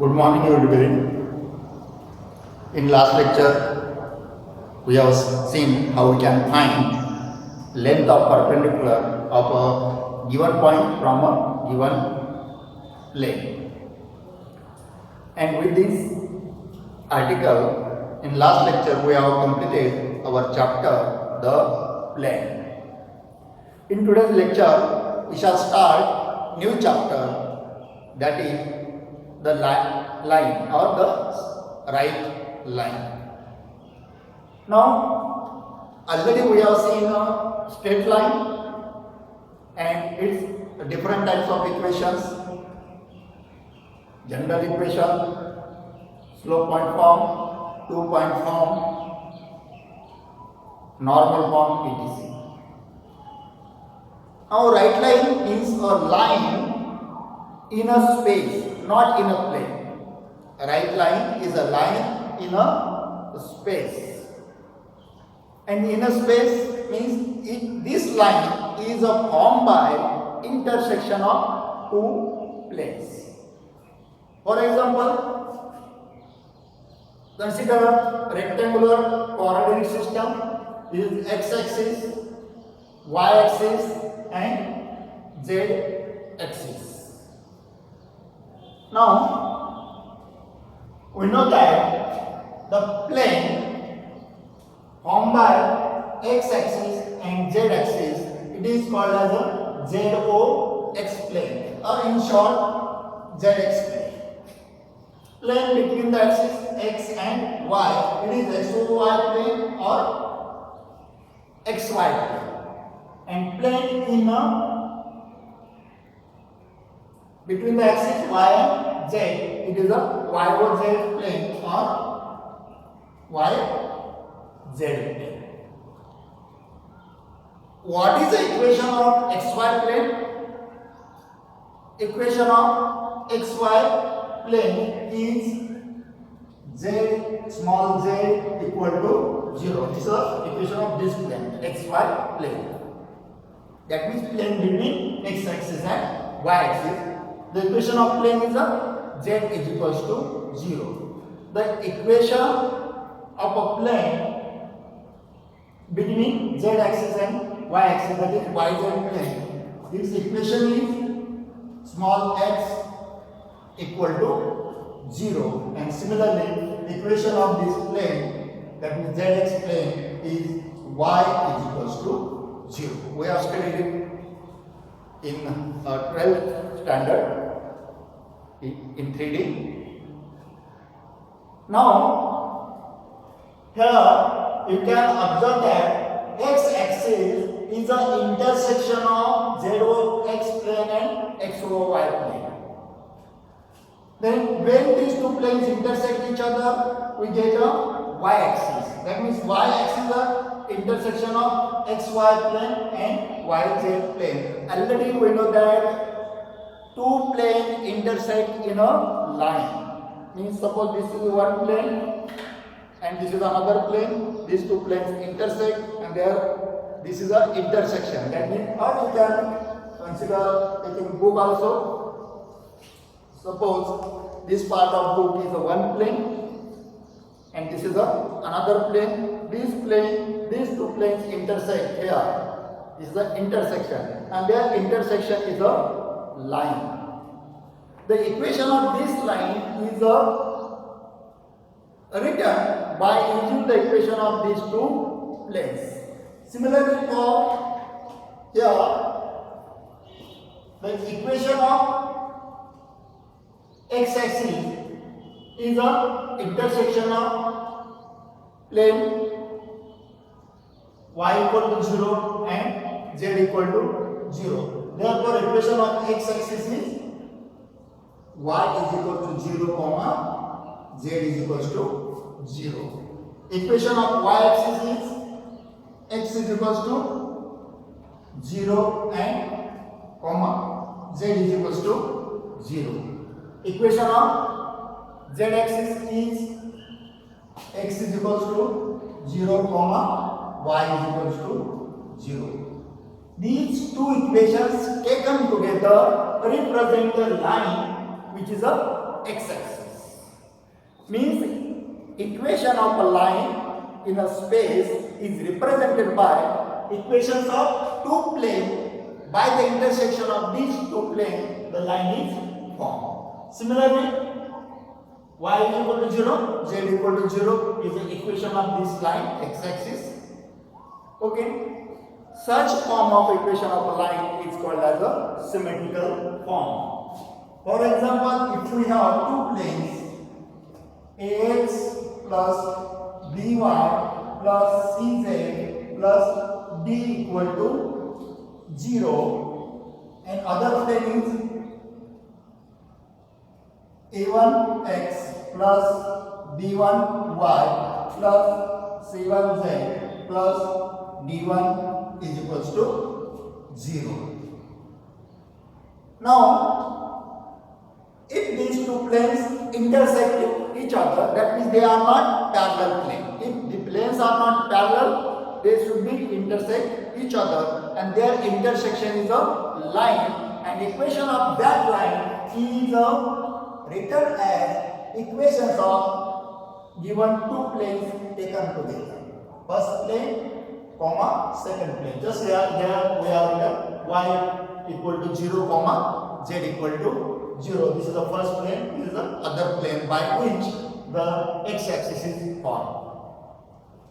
Good morning, everybody. In last lecture, we have seen how we can find length of perpendicular of a given point from a given plane. And with this article, in last lecture, we have completed our chapter, the plane. In today's lecture, we shall start new chapter, that is the line or the right line. Now, already we have seen a straight line and its different types of equations: general equation, slope point form, 2-point form, normal form, etc. Now, right line is a line in a space, not in a plane. A right line is a line in a space. And in a space means this line is formed by intersection of two planes. For example, consider rectangular coordinate system. This is x-axis, y-axis and z-axis. Now, we know that the plane formed by x-axis and z-axis, it is called as a ZOX plane, or in short, ZX plane. Plane between the axis x and y, it is XY plane or XY plane. And plane in between the axis y and z, it is a YOZ plane or YZ plane. What is the equation of XY plane? Equation of XY plane is z small z equal to 0. This is the equation of this plane, XY plane. That means plane between x-axis and y-axis. The equation of plane is a z is equals to 0. The equation of a plane between z-axis and y-axis, that is yz plane, this equation is small x equal to 0. And similarly, the equation of this plane, that means zx plane, is y is equals to 0. We have studied it in 12th standard in 3D. Now, here you can observe that x-axis is the intersection of ZOX plane and XOY plane. Then when these two planes intersect each other, we get a y-axis. That means y-axis is the intersection of XY plane and YZ plane. Already we know that two planes intersect in a line. Means suppose this is one plane and this is another plane. These two planes intersect and there this is an intersection. That means, or you can consider taking book also. Suppose this part of book is a one plane and this is another plane. These two planes intersect here. This is the intersection and their intersection is a line. The equation of this line is written by using the equation of these two planes. Similarly, for here, the equation of x-axis is the intersection of plane y equal to 0 and z equal to 0. Therefore, equation of x-axis is y is equal to 0 comma z is equal to 0. Equation of y-axis is x is equal to 0 and comma z is equal to 0. Equation of z-axis is x is equal to 0 comma y is equal to 0. These two equations taken together represent the line which is a x-axis. Means equation of a line in a space is represented by equations of two planes. By the intersection of these two planes, the line is formed. Similarly, y is equal to 0, z equal to 0 is the equation of this line, x-axis. Okay. Such form of equation of a line is called as a symmetrical form. For example, if we have two planes, ax plus by plus cz plus d equal to 0, and other plane is a1x plus b1y plus c1z plus d1 is equals to 0. Now, if these two planes intersect each other, that means they are not parallel plane. If the planes are not parallel, they should be intersect each other, and their intersection is a line, and equation of that line is written as equations of given two planes taken together. First plane, comma, second plane. Just here we have written y equal to 0, comma, z equal to 0. This is the first plane, this is the other plane by which the x-axis is formed.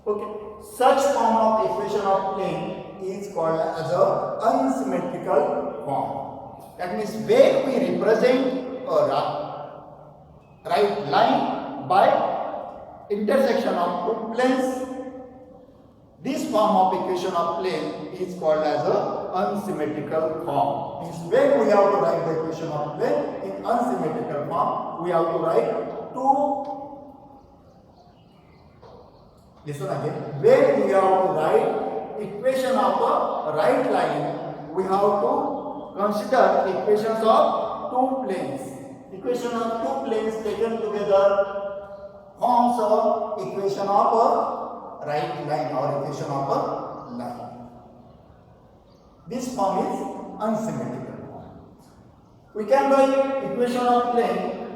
Okay. Such form of equation of plane is called as a unsymmetrical form. That means when we represent a right line by intersection of two planes, this form of equation of plane is called as a unsymmetrical form. Means when we have to write the equation of plane in unsymmetrical form, we have to write two. Listen again. When we have to write equation of a right line, we have to consider equations of two planes. Equation of two planes taken together forms a equation of a right line or equation of a line. This form is unsymmetrical form. We can write equation of plane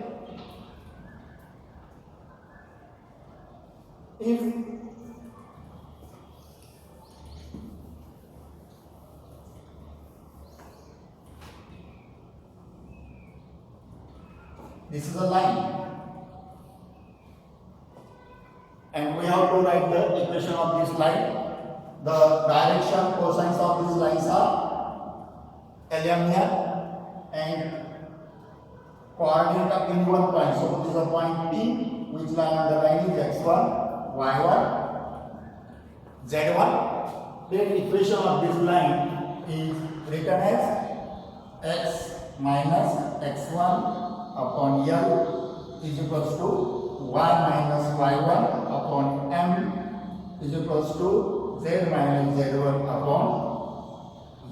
if this is a line, and we have to write the equation of this line. The direction, cosines of these lines are LM here, and coordinate in one point. So this is a point P, which line on the line is x1, y1, z1. Then equation of this line is written as x minus x1 upon L is equals to y minus y1 upon m is equals to z minus z1 upon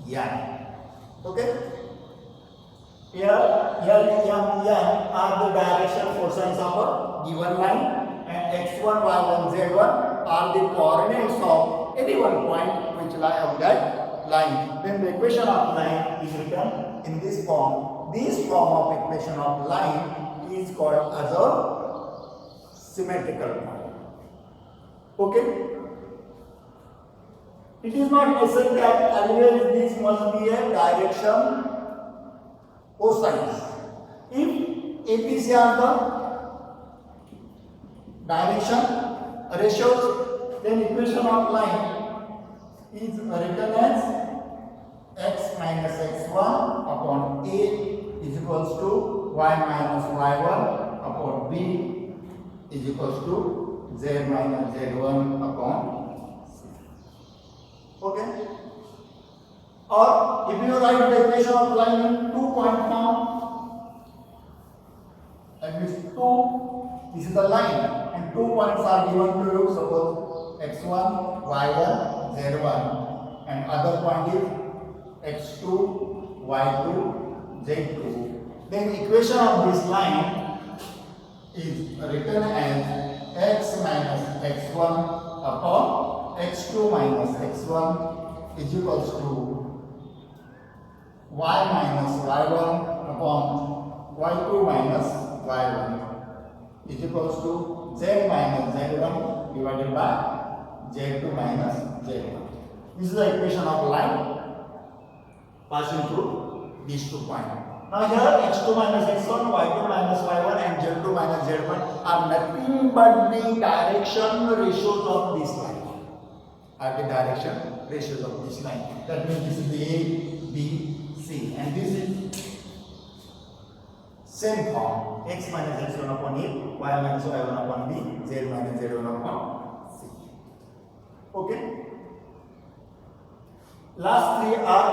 n. Okay? Here L, m, n are the direction cosines of a given line, and x1, y1, z1 are the coordinates of any one point which lie on that line. Then the equation of line is written in this form. This form of equation of line is called as a symmetrical form. Okay? It is not necessary that always this must be a direction cosines. If APC are the direction ratios, then equation of line is written as x minus x1 upon a is equals to y minus y1 upon b is equals to z minus z1 upon c. Okay? Or if you write the equation of line in 2-point form, that means 2, this is the line, and 2 points are given to you. Suppose x1, y1, z1, and other point is x2, y2, z2. Then equation of this line is written as x minus x1 upon x2 minus x1 is equals to y minus y1 upon y2 minus y1. is equals to z minus z1 divided by z2 minus z1. This is the equation of line passing through these 2 points. Now here x2 minus x1, y2 minus y1 and z2 minus z1 are nothing but the direction ratios of this line. Are the direction ratios of this line. That means this is the A, B, C, and this is same form: x minus x1 upon A, y minus y1 upon B, z minus z1 upon C. Okay. Last 3 are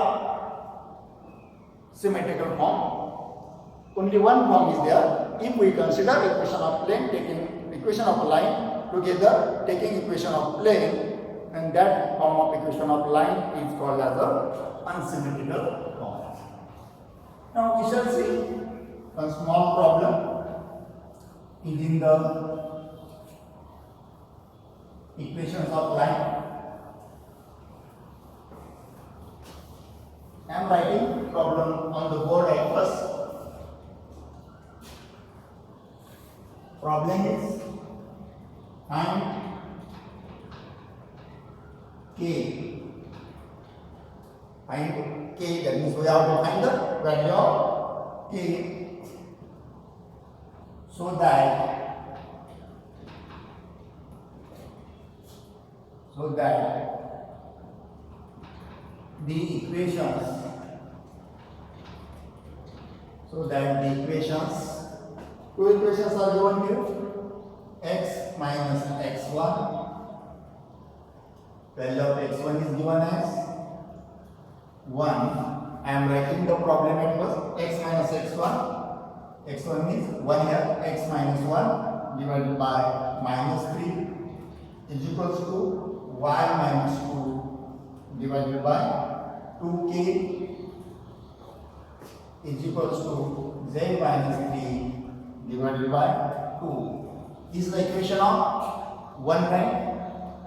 symmetrical form. Only one form is there. If we consider equation of plane taking equation of line together, taking equation of plane, and that form of equation of line is called as a unsymmetrical form. Now we shall see a small problem is in the equations of line. I am writing problem on the board at first. Problem is find k. Find k, that means we have to find the value of k so that the equations two equations are given here: x minus x1, value of x1 is given as 1. I am writing the problem at first. X minus x1, x1 is 1 here, x minus 1 divided by minus 3 is equals to y minus 2 divided by 2k is equals to z minus 3 divided by 2. This is the equation of one line.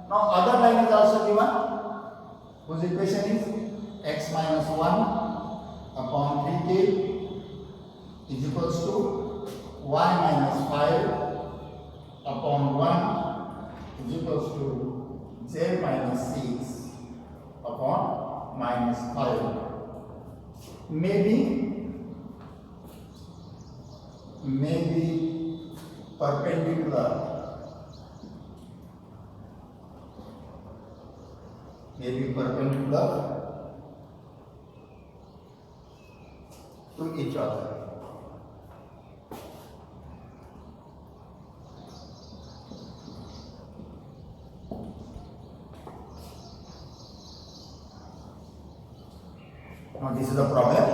Now other line is also given, whose equation is x minus 1 upon 3k is equals to y minus 5 upon 1 is equals to z minus 6 upon minus 5. Maybe perpendicular to each other. Now this is the problem.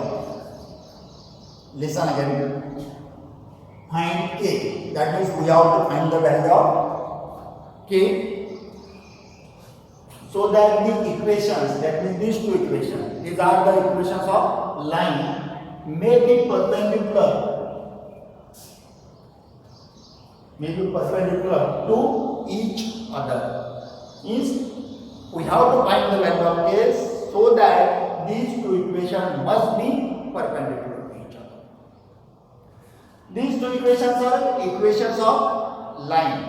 Listen again. Find k. That means we have to find the value of k so that the equations, that means these two equations, these are the equations of line, may be perpendicular to each other. Means we have to find the value of k so that these two equations must be perpendicular to each other. These two equations are equations of line.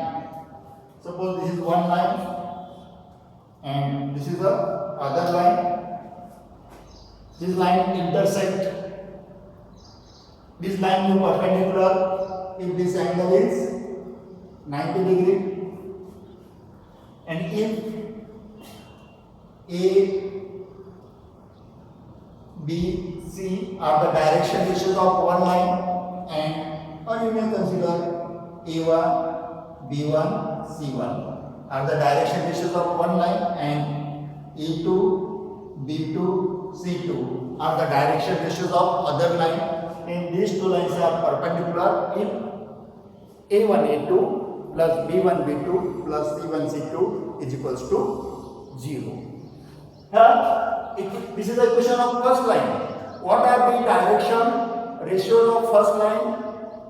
Suppose this is one line and this is the other line. This line intersect. This line is perpendicular if this angle is 90 degree, and if A, B, C are the direction ratios of one line, and or you may consider A1, B1, C1 are the direction ratios of one line, and A2, B2, C2 are the direction ratios of other line. And these two lines are perpendicular if A1, A2 plus B1, B2 plus C1, C2 is equals to 0. Here, this is the equation of first line. What are the direction ratios of first line?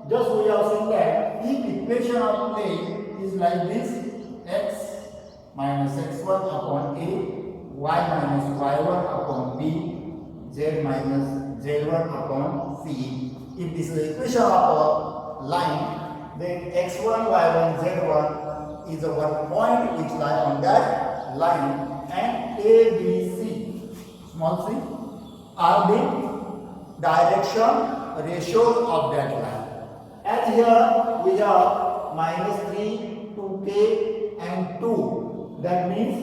Just we have seen that if equation of plane is like this: x minus x1 upon a, y minus y1 upon b, z minus z1 upon c. If this is the equation of a line, then x1, y1, z1 is our point which lie on that line, and A, B, C, small c, are the direction ratios of that line. As here we have -3, 2k and 2. That means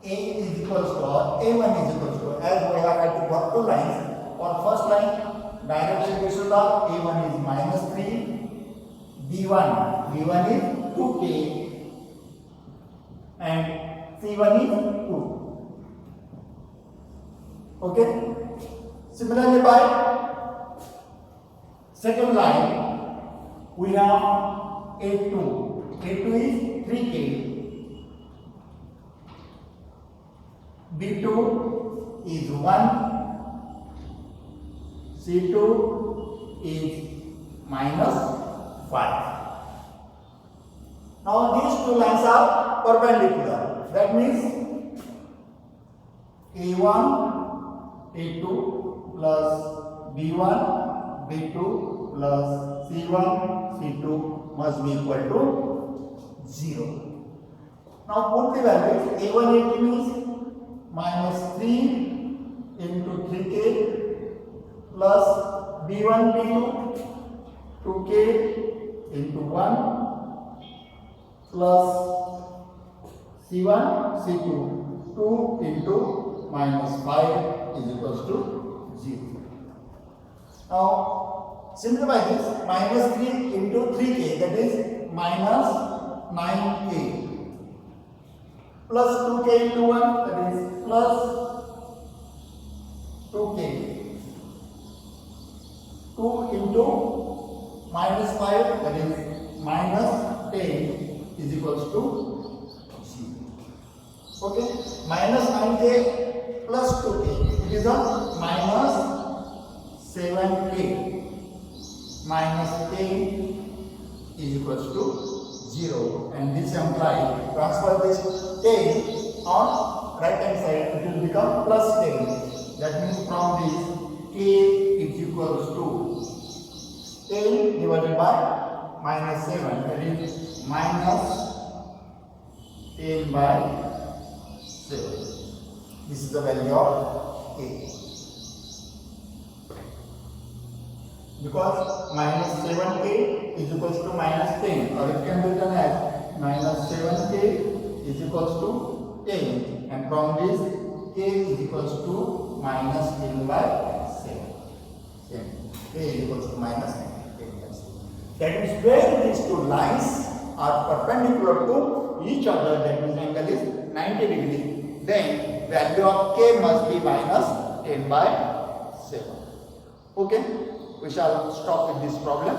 A is equals to, or A1 is equals to, as we have had to work two lines. For first line, direction ratios are A1 is -3, B1 is 2k and C1 is 2. Okay. Similarly, by second line, we have A2. A2 is 3k. B2 is 1. C2 is -5. Now these two lines are perpendicular. That means A1, A2 plus B1, B2 plus C1, C2 must be equal to 0. Now put the values. A1, A2 means -3 into 3k plus B1, B2 2k into 1 plus C1, C2 2 into -5 is equals to 0. Now simplify this. -3 into 3k, that is -9k, plus 2k into 1, that is plus 2k, 2 into -5, that is -10 is equals to 0. Okay, -9k plus 2k, it is a -7k, -10 is equals to 0, and this implies transfer this 10 on right hand side, it will become plus 10. That means from this k is equals to 10 divided by -7, that is -10 by 7. This is the value of k. Because -7k is equals to -10, or it can be written as -7k is equals to 10, and from this k is equals to -10 by 7. K is equals to -10 by 7. That is where these two lines are perpendicular to each other, that means angle is 90 degree, then value of k must be -10 by 7. Okay, we shall stop with this problem.